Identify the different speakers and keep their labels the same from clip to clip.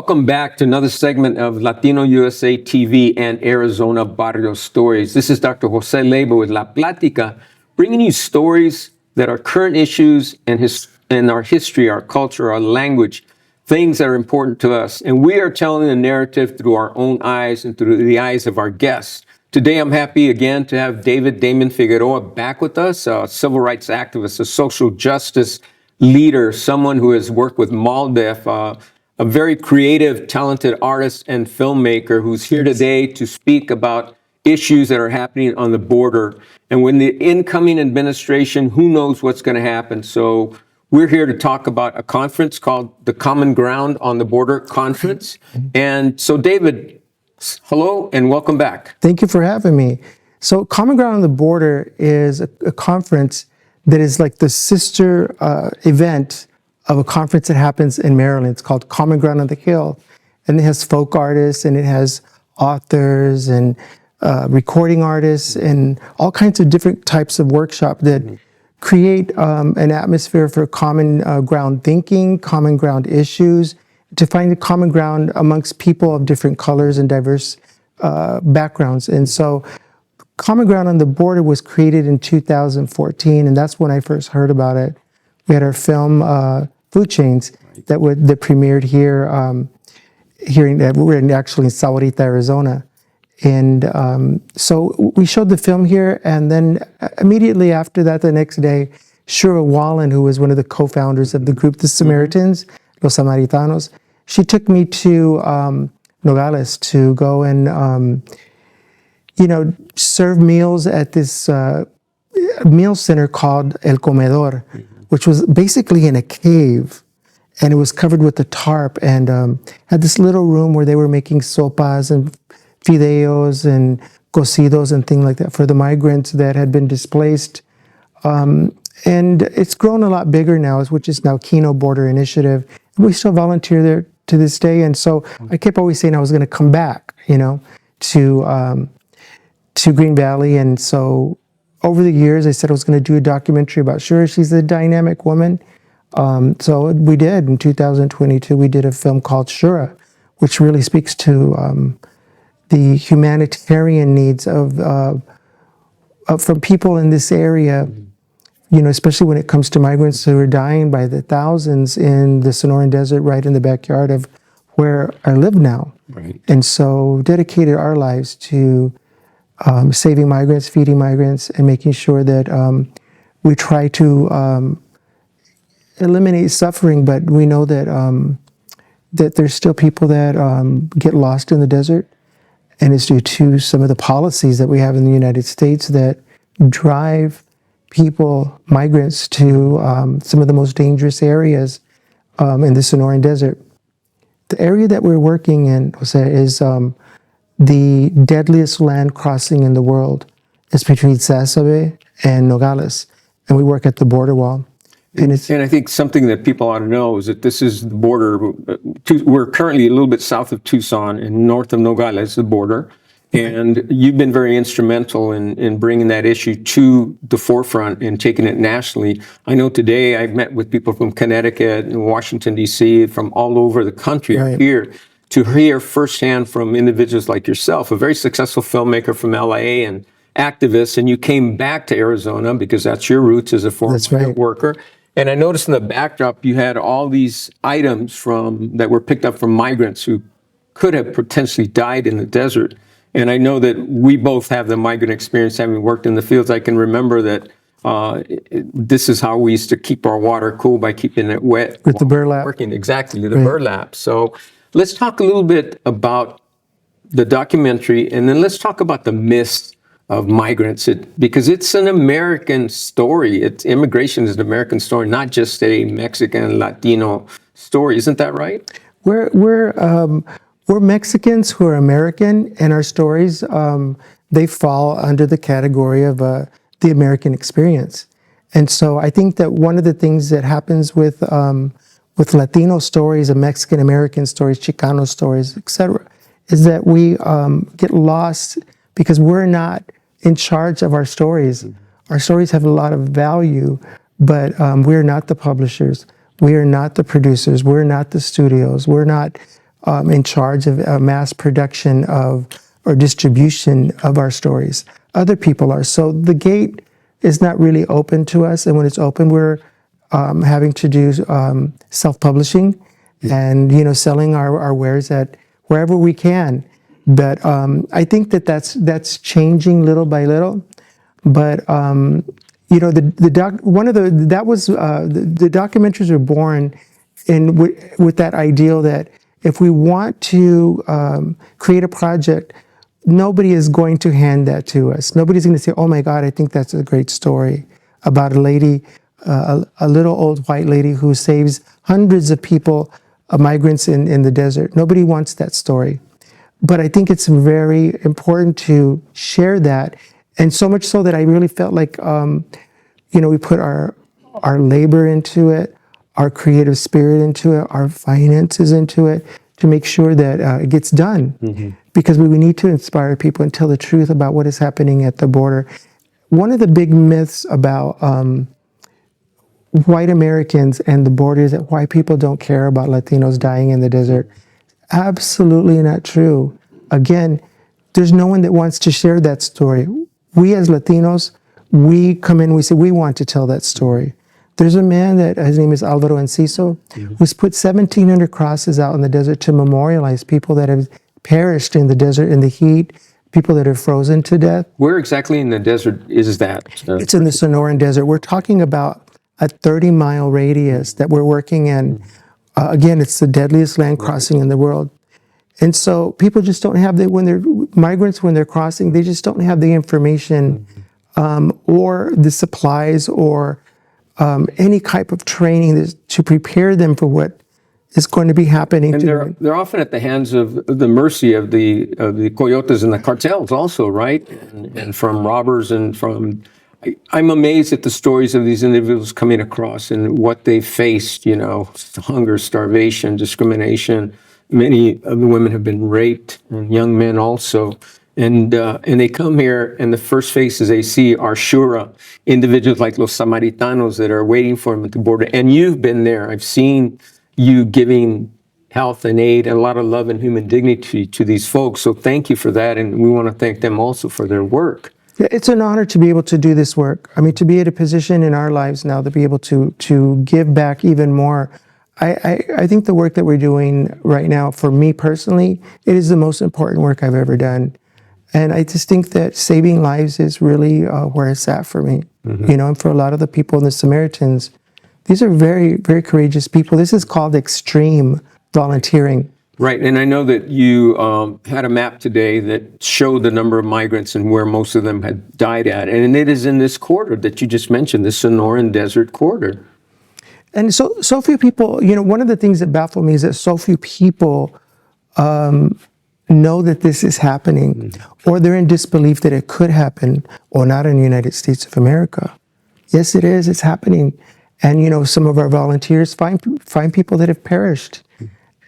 Speaker 1: Welcome back to another segment of Latino USA TV and Arizona Barrio Stories. This is Dr. Jose Leyba with La Plática, bringing you stories that are current issues and our history, our culture, our language, things that are important to us. And we are telling the narrative through our own eyes and through the eyes of our guests. Today, I'm happy again to have Damian Figueroa back with us, a civil rights activist, a social justice leader, someone who has worked with MALDEF, a very creative, talented artist and filmmaker who's here today to speak about issues that are happening on the border. And when the incoming administration, who knows what's going to happen? So we're here to talk about a conference called the Common Ground on the Border Conference. And so, David, hello and welcome back.
Speaker 2: Thank you for having me. So Common Ground on the Border is a conference that is like the sister event of a conference that happens in Maryland. It's called Common Ground on the Hill. And it has folk artists and it has authors and recording artists and all kinds of different types of workshops that create an atmosphere for common ground thinking, common ground issues, to find a common ground amongst people of different colors and diverse backgrounds. And so Common Ground on the Border was created in 2014, and that's when I first heard about it. We had our film Food Chains that premiered here. We're actually in Sahuarita, Arizona. And so we showed the film here, and then immediately after that, the next day, Shura Wallen, who was one of the co-founders of the group, the Samaritans, Los Samaritanos, she took me to Nogales to go and, serve meals at this meal center called El Comedor, which was basically in a cave, and it was covered with a tarp, and had this little room where they were making sopas and fideos and cocidos and things like that for the migrants that had been displaced. And it's grown a lot bigger now, which is now Kino Border Initiative. And we still volunteer there to this day. And so I kept always saying I was going to come back, to Green Valley. And so over the years, I said I was going to do a documentary about Shura. She's a dynamic woman. So we did. In 2022, we did a film called Shura, which really speaks to the humanitarian needs of from people in this area, especially when it comes to migrants who are dying by the thousands in the Sonoran Desert, right in the backyard of where I live now.
Speaker 1: Right.
Speaker 2: And so dedicated our lives to saving migrants, feeding migrants, and making sure that we try to eliminate suffering. But we know that that there's still people that get lost in the desert, and it's due to some of the policies that we have in the United States that drive people, migrants, to some of the most dangerous areas in the Sonoran Desert. The area that we're working in, Jose, is the deadliest land crossing in the world. It's between Sasabe and Nogales, and we work at the border wall.
Speaker 1: And I think something that people ought to know is that this is the border. We're currently a little bit south of Tucson and north of Nogales, the border. And you've been very instrumental in bringing that issue to the forefront and taking it nationally. I know today I've met with people from Connecticut and Washington, D.C., from all over the country here to hear firsthand from individuals like yourself, a very successful filmmaker from L.A. and activist, and you came back to Arizona because that's your roots as a former worker. And I noticed in the backdrop you had all these items that were picked up from migrants who could have potentially died in the desert. And I know that we both have the migrant experience, having worked in the fields. I can remember that this is how we used to keep our water cool, by keeping it wet.
Speaker 2: With the burlap.
Speaker 1: Exactly, the burlap. So let's talk a little bit about the documentary, and then let's talk about the myths of migrants, because it's an American story. Immigration is an American story, not just a Mexican, Latino story. Isn't that right?
Speaker 2: We're Mexicans who are American, and our stories, they fall under the category of the American experience. And so I think that one of the things that happens with Latino stories, and Mexican-American stories, Chicano stories, etc., is that we get lost because we're not in charge of our stories. Our stories have a lot of value, but we're not the publishers. We are not the producers. We're not the studios. We're not in charge of mass production of or distribution of our stories. Other people are. So the gate is not really open to us, and when it's open, we're having to do self-publishing and selling our wares at wherever we can. But I think that's changing little by little. But the documentaries were born with that ideal that if we want to create a project, nobody is going to hand that to us. Nobody's going to say, "Oh my God, I think that's a great story about a lady, a little old white lady who saves hundreds of people, migrants in the desert." Nobody wants that story. But I think it's very important to share that, and so much so that I really felt like, we put our labor into it, our creative spirit into it, our finances into it, to make sure that it gets done. Mm-hmm. Because we need to inspire people and tell the truth about what is happening at the border. One of the big myths about white Americans and the border is that white people don't care about Latinos dying in the desert. Absolutely not true. Again, there's no one that wants to share that story. We as Latinos, we come in, we say, we want to tell that story. There's a man that his name is Alvaro Enciso, who's put 1,700 crosses out in the desert to memorialize people that have perished in the desert in the heat, people that are frozen to death.
Speaker 1: Where exactly in the desert is that?
Speaker 2: It's in the Sonoran Desert. We're talking about a 30-mile radius that we're working in. Again, it's the deadliest land crossing in the world. And so people just don't have migrants, when they're crossing, they just don't have the information or the supplies or any type of training to prepare them for what is going to be happening.
Speaker 1: And they're often at the hands of the mercy of the coyotes and the cartels also, right? And from robbers and from... I'm amazed at the stories of these individuals coming across and what they faced, hunger, starvation, discrimination. Many of the women have been raped, and young men also. And they come here, and the first faces they see are Shura, individuals like Los Samaritanos that are waiting for them at the border. And you've been there. I've seen you giving health and aid and a lot of love and human dignity to these folks. So thank you for that, and we want to thank them also for their work.
Speaker 2: Yeah, it's an honor to be able to do this work. I mean, to be at a position in our lives now to be able to give back even more. I think the work that we're doing right now, for me personally, it is the most important work I've ever done. And I just think that saving lives is really where it's at for me. Mm-hmm. And for a lot of the people in the Samaritans, these are very, very courageous people. This is called extreme volunteering.
Speaker 1: Right, and I know that you had a map today that showed the number of migrants and where most of them had died at. And it is in this corridor that you just mentioned, the Sonoran Desert corridor.
Speaker 2: And so few people, one of the things that baffled me is that so few people know that this is happening, or they're in disbelief that it could happen, or not in the United States of America. Yes, it is. It's happening. And, some of our volunteers find people that have perished.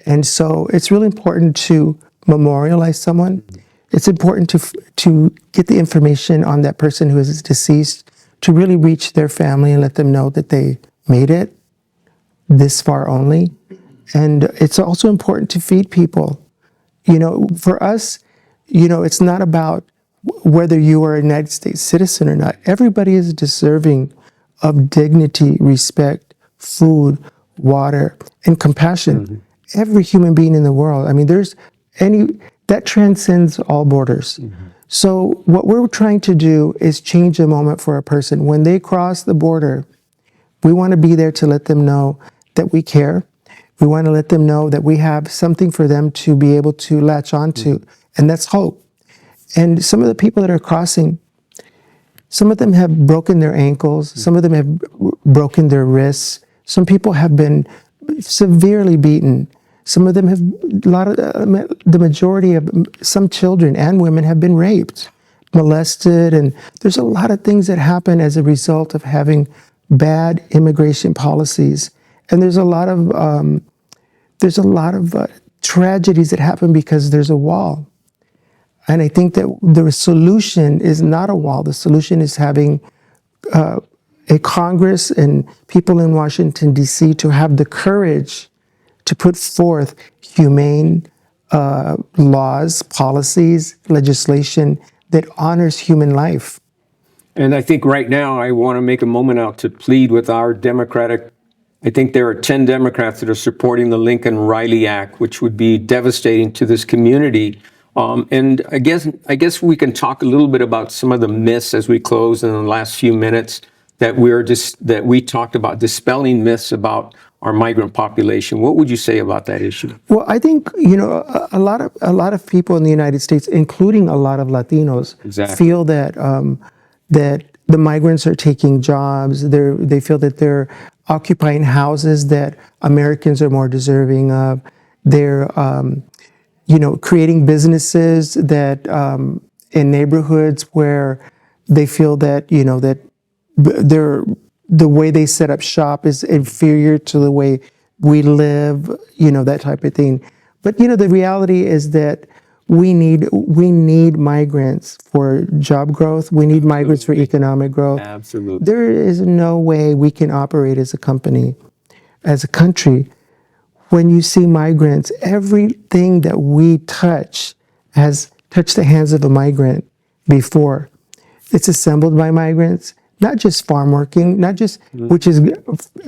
Speaker 2: And so it's really important to memorialize someone. It's important to get the information on that person who is deceased, to really reach their family and let them know that they made it this far only. And it's also important to feed people. For us, it's not about whether you are a United States citizen or not. Everybody is deserving of dignity, respect, food, water, and compassion. Mm-hmm. Every human being in the world. I mean, that transcends all borders. Mm-hmm. So what we're trying to do is change a moment for a person. When they cross the border, we want to be there to let them know that we care. We want to let them know that we have something for them to be able to latch onto, and that's hope. And some of the people that are crossing, some of them have broken their ankles, some of them have broken their wrists, some people have been severely beaten, some of them have, the majority of some children and women have been raped, molested, and there's a lot of things that happen as a result of having bad immigration policies. And there's a lot of tragedies that happen because there's a wall. And I think that the solution is not a wall. The solution is having a Congress and people in Washington, D.C. to have the courage to put forth humane laws, policies, legislation that honors human life.
Speaker 1: And I think right now I want to make a moment out to plead with our I think there are 10 Democrats that are supporting the Lincoln-Riley Act, which would be devastating to this community. And I guess we can talk a little bit about some of the myths as we close in the last few minutes that we talked about, dispelling myths about our migrant population. What would you say about that issue?
Speaker 2: Well, I think, a lot of people in the United States, including a lot of Latinos, feel that that the migrants are taking jobs. They feel that they're occupying houses that Americans are more deserving of. They're creating businesses that in neighborhoods where they feel that that the way they set up shop is inferior to the way we live, that type of thing. But the reality is that we need migrants for job growth. We need migrants for economic growth.
Speaker 1: Absolutely.
Speaker 2: There is no way we can operate as a company, as a country, when you see migrants. Everything that we touch has touched the hands of a migrant before. It's assembled by migrants, not just farm working, not just, which is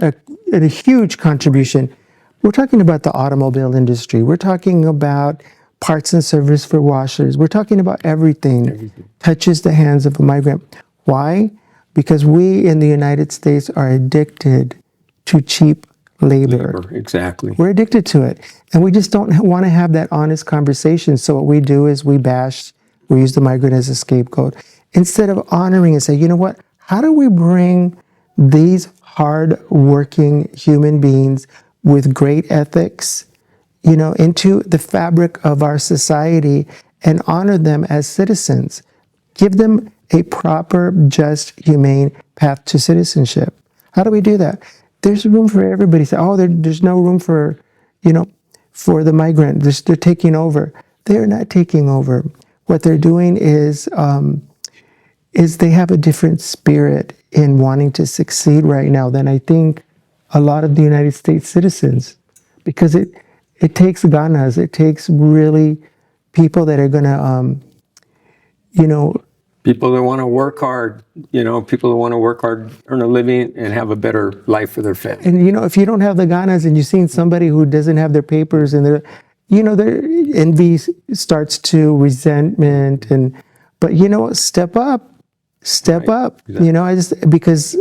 Speaker 2: a huge contribution. We're talking about the automobile industry. We're talking about parts and service for washers. We're talking about everything touches the hands of a migrant. Why? Because we in the United States are addicted to cheap labor.
Speaker 1: Exactly.
Speaker 2: We're addicted to it. And we just don't want to have that honest conversation. So what we do is we use the migrant as a scapegoat. Instead of honoring and say, you know what? How do we bring these hard-working human beings with great ethics, into the fabric of our society and honor them as citizens? Give them a proper, just, humane path to citizenship. How do we do that? There's room for everybody. Say, there's no room for, for the migrant. They're taking over. They're not taking over. What they're doing is they have a different spirit in wanting to succeed right now than I think a lot of the United States citizens, because it takes ganas. It takes really people that are going to,
Speaker 1: people that want to work hard, people that want to work hard, earn a living, and have a better life for their family.
Speaker 2: And, if you don't have the ganas and you've seen somebody who doesn't have their papers and their envy starts to resentment but step up. Exactly. Because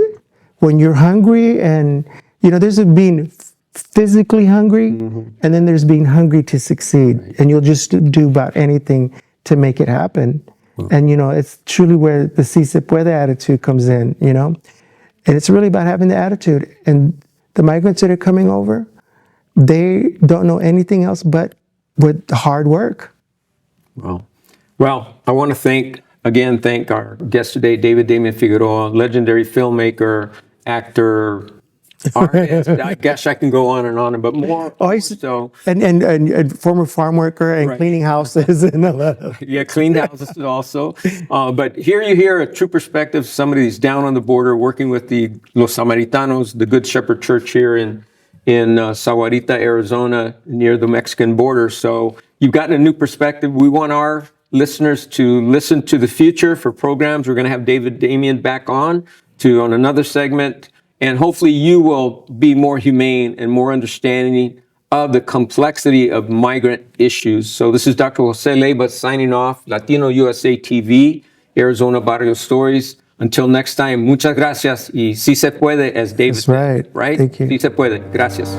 Speaker 2: when you're hungry and, there's being physically hungry, and then there's being hungry to succeed. Right. And you'll just do about anything to make it happen. And, it's truly where the si se puede attitude comes in, and it's really about having the attitude. And the migrants that are coming over, they don't know anything else but with hard work.
Speaker 1: Well, I want to thank our guest today, Damian Figueroa, legendary filmmaker, actor, artist. I guess I can go on and on, but more so.
Speaker 2: And former farm worker and cleaning houses.
Speaker 1: Yeah, cleaned houses also. But here you hear a true perspective, somebody who's down on the border working with the Los Samaritanos, the Good Shepherd Church here in Sahuarita, Arizona, near the Mexican border. So you've gotten a new perspective. We want our listeners to listen to the future for programs. We're going to have Damian back on another segment. And hopefully you will be more humane and more understanding of the complexity of migrant issues. So this is Dr. Jose Leyba signing off, Latino USA TV, Arizona Barrio Stories. Until next time, muchas gracias. Y si se puede, as David
Speaker 2: said,
Speaker 1: right?
Speaker 2: Thank you.
Speaker 1: Si se puede. Gracias.